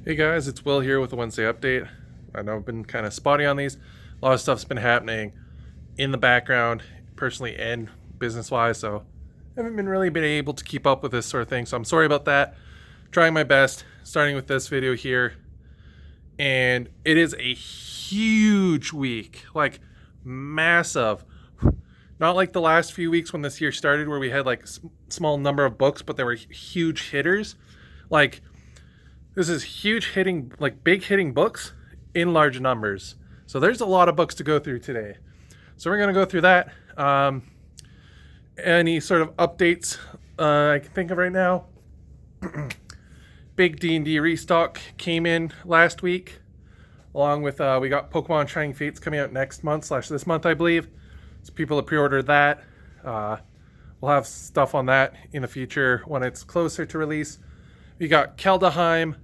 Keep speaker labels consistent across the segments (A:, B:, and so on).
A: Hey guys, it's Will here with the Wednesday update. I know I've been kind of spotty on these. A lot of stuff's been happening in the background, personally and business-wise, so I haven't been able to keep up with this sort of thing. So I'm sorry about that. Trying my best, starting with this video here. And it is a huge week, like massive. Not like the last few weeks when this year started where we had like small number of books, but they were huge hitters. Like, this is huge hitting, like big hitting books in large numbers. So there's a lot of books to go through today. So we're going to go through that. Any sort of updates I can think of right now. Big D&D restock came in last week. Along with, we got Pokemon Shining Fates coming out next month / this month, I believe. So people have pre-ordered that. We'll have stuff on that in the future when it's closer to release. We got Keldheim,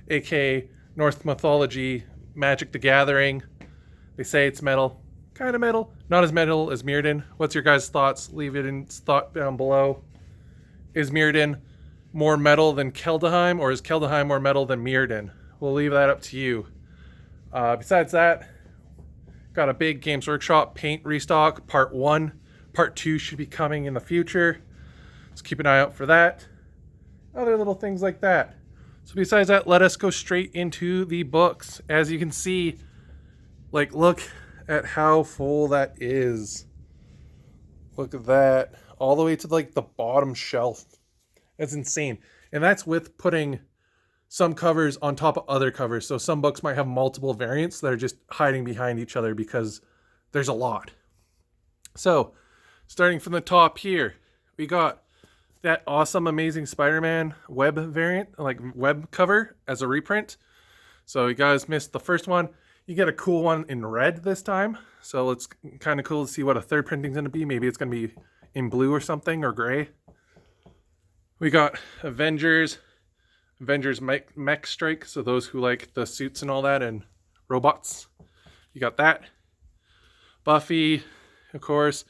A: aka Norse mythology, Magic the Gathering. They say it's metal. Kind of metal. Not as metal as Mirrodin. What's your guys' thoughts? Leave it in thought down below. Is Mirrodin more metal than Keldheim, or is Keldheim more metal than Mirrodin? We'll leave that up to you. Besides that, got a big Games Workshop paint restock, part 1. Part 2 should be coming in the future. Let's keep an eye out for that. Other little things like that. So besides that, let us go straight into the books. As you can see, like, look at how full that is. Look at that. All the way to like the bottom shelf. That's insane. And that's with putting some covers on top of other covers. So some books might have multiple variants that are just hiding behind each other because there's a lot. So starting from the top here, we got that awesome, amazing Spider-Man web variant, like web cover as a reprint. So you guys missed the first one. You get a cool one in red this time. So it's kind of cool to see what a third printing's going to be. Maybe it's going to be in blue or something, or gray. We got Avengers Mech Strike. So those who like the suits and all that and robots. You got that. Buffy, of course.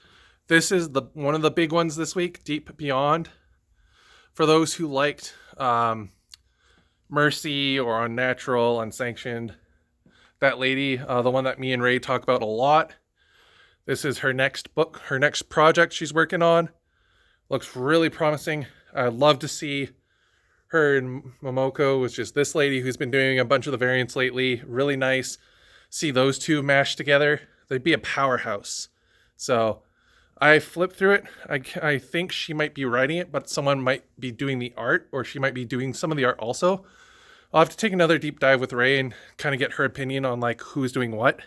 A: This is one of the big ones this week, Deep Beyond. For those who liked Mercy or Unnatural, Unsanctioned, that lady, the one that me and Ray talk about a lot. This is her next book, her next project she's working on. Looks really promising. I'd love to see her and Momoko, which is this lady who's been doing a bunch of the variants lately. Really nice. See those two mashed together. They'd be a powerhouse. So I flipped through it. I think she might be writing it, but someone might be doing the art, or she might be doing some of the art also. I'll have to take another deep dive with Ray and kind of get her opinion on like who's doing what.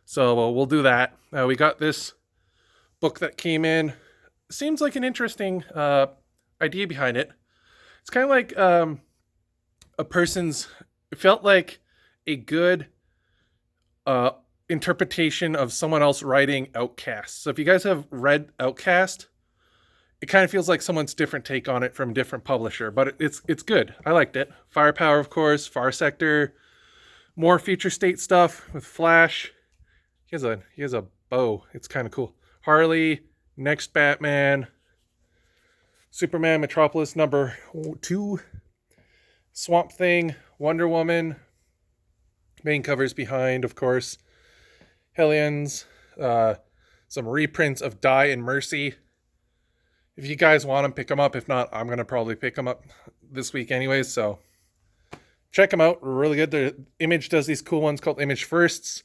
A: So we'll do that. We got this book that came in. Seems like an interesting idea behind it. It's kind of like it felt like a good interpretation of someone else writing Outcast. So if you guys have read Outcast, it kind of feels like someone's different take on it from a different publisher, but it's good. I liked it. Firepower, of course, Far Sector, more future state stuff with Flash. He has a bow. It's kind of cool. Harley, Next Batman, Superman Metropolis #2, Swamp Thing, Wonder Woman, main covers behind, of course. Hellions, some reprints of Die and Mercy. If you guys want them, pick them up. If not, I'm going to probably pick them up this week anyways, so check them out. Really good. The Image does these cool ones called Image Firsts.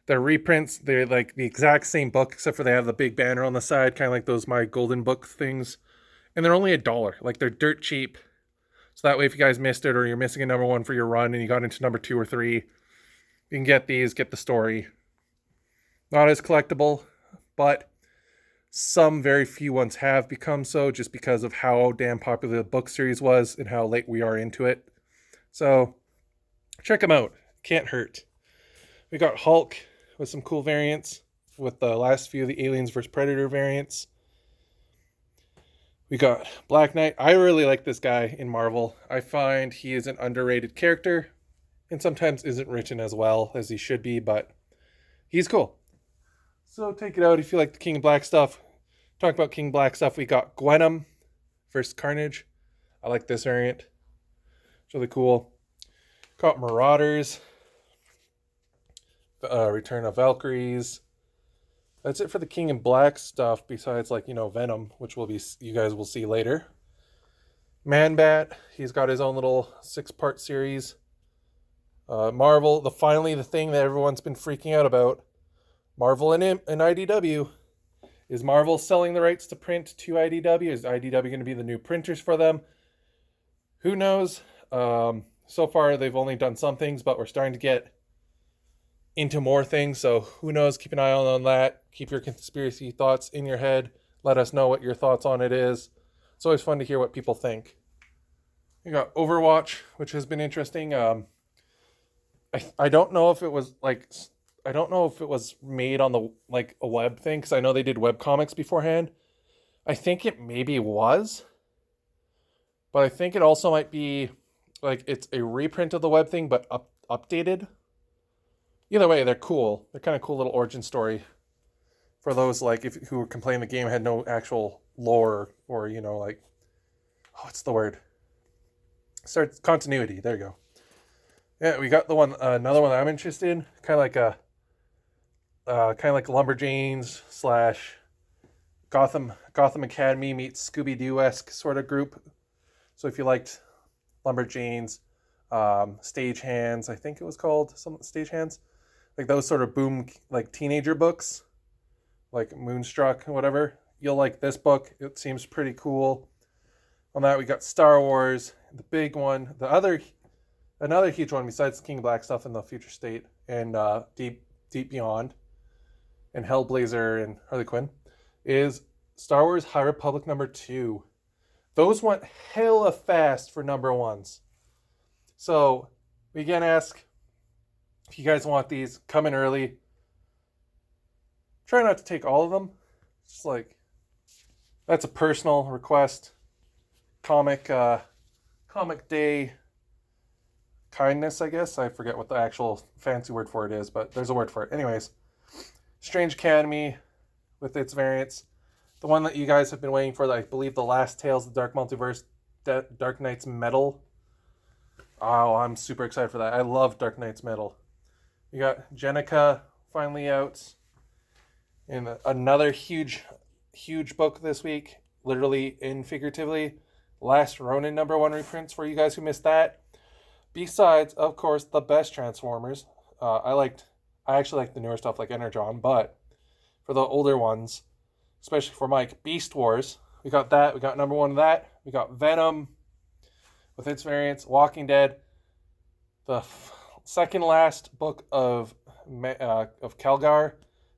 A: They're reprints. They're like the exact same book, except for they have the big banner on the side, kind of like those My Golden Book things. And they're only $1. Like, they're dirt cheap. So that way, if you guys missed it, or you're missing a #1 for your run and you got into #2 or 3, you can get these, get the story. Not as collectible, but some very few ones have become so, just because of how damn popular the book series was and how late we are into it. So check them out. Can't hurt. We got Hulk with some cool variants with the last few of the Aliens vs. Predator variants. We got Black Knight. I really like this guy in Marvel. I find he is an underrated character and sometimes isn't written as well as he should be, but he's cool. So take it out if you like the King Black stuff. Talk about King Black stuff. We got Gwenom vs. Carnage. I like this variant. It's really cool. Got Marauders, Return of Valkyries. That's it for the King in Black stuff, besides, like, Venom, which you guys will see later. Man-Bat, he's got his own little 6-part series. Marvel, finally the thing that everyone's been freaking out about. Marvel and IDW. Is Marvel selling the rights to print to IDW? Is IDW going to be the new printers for them? Who knows? So far, they've only done some things, but we're starting to get into more things. So who knows? Keep an eye on that. Keep your conspiracy thoughts in your head. Let us know what your thoughts on it is. It's always fun to hear what people think. You got Overwatch, which has been interesting. I don't know if it was made on the a web thing, because I know they did web comics beforehand. I think it maybe was, but I think it also might be it's a reprint of the web thing, but updated. Either way, they're cool. They're kind of cool little origin story for those who were complaining the game had no actual lore or what's the word? Continuity. There you go. Yeah, we got another one that I'm interested in. Kind of like Lumberjanes / Gotham Academy meets Scooby-Doo-esque sort of group. So if you liked Lumberjanes, Stagehands, I think it was called, some Stagehands, like those sort of boom teenager books, like Moonstruck or whatever, you'll like this book. It seems pretty cool. On that, we got Star Wars, the big one, another huge one besides the King of Black stuff in the Future State and Deep Beyond and Hellblazer and Harley Quinn, is Star Wars High Republic #2. Those went hella fast for #1s. So we again ask, if you guys want these, come in early. Try not to take all of them. Just that's a personal request. Comic day kindness, I guess. I forget what the actual fancy word for it is, but there's a word for it. Anyways, Strange Academy with its variants. The one that you guys have been waiting for, I believe, The Last Tales of the Dark Multiverse, Dark Knight's Metal. Oh, I'm super excited for that. I love Dark Knight's Metal. You got Jenica finally out. And another huge book this week, literally and figuratively. Last Ronin #1 reprints for you guys who missed that. Besides, of course, the best Transformers. I actually like the newer stuff like Energon, but for the older ones, especially for Mike, Beast Wars, we got that. We got #1 of that. We got Venom with its variants. Walking Dead. The second last book of Calgar.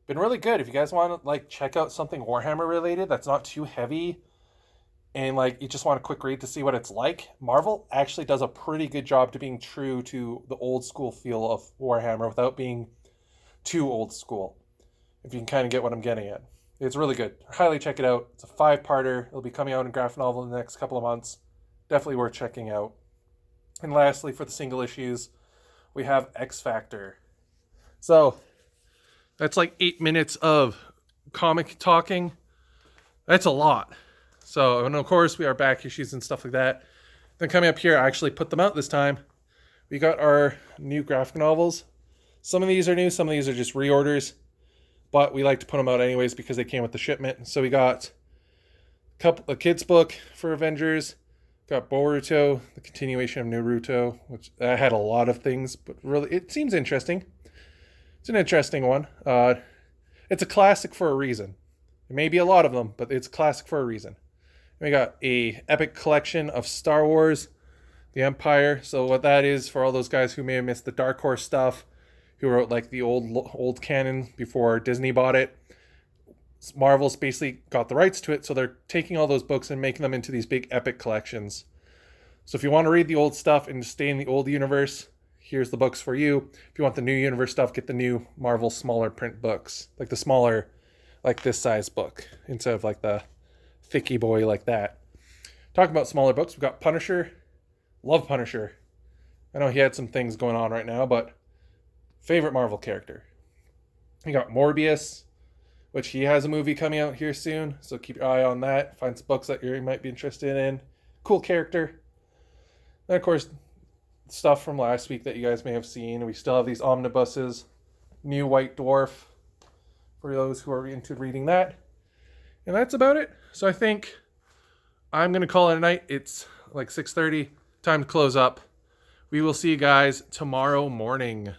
A: Been really good. If you guys want to check out something Warhammer related that's not too heavy, and you just want a quick read to see what it's like, Marvel actually does a pretty good job to being true to the old school feel of Warhammer without being too old school, if you can kind of get what I'm getting at. It's really good. Highly check it out. It's a 5-parter. It'll be coming out in graphic novel in the next couple of months. Definitely worth checking out. And lastly, for the single issues, we have X Factor. So that's 8 minutes of comic talking. That's a lot. So, and of course, we are back issues and stuff like that. Then coming up here, I actually put them out this time. We got our new graphic novels. Some of these are new, some of these are just reorders. But we like to put them out anyways because they came with the shipment. So we got a kid's book for Avengers. Got Boruto, the continuation of Naruto, which I had a lot of things, but really, it seems interesting. It's an interesting one. It's a classic for a reason. There may be a lot of them, but it's a classic for a reason. We got a epic collection of Star Wars, The Empire. So what that is, for all those guys who may have missed the Dark Horse stuff, who wrote the old canon before Disney bought it, Marvel's basically got the rights to it, so they're taking all those books and making them into these big epic collections. So if you want to read the old stuff and stay in the old universe, here's the books for you. If you want the new universe stuff, get the new Marvel smaller print books, the smaller, this size book, instead of the thicky boy like that. Talking about smaller books, we've got Punisher. Love Punisher. I know he had some things going on right now, but favorite Marvel character. We got Morbius, which he has a movie coming out here soon, so keep your eye on that. Find some books that you might be interested in. Cool character. And of course, stuff from last week that you guys may have seen. We still have these omnibuses, new White Dwarf, for those who are into reading that. And that's about it. So I think I'm going to call it a night. It's like 6:30. Time to close up. We will see you guys tomorrow morning.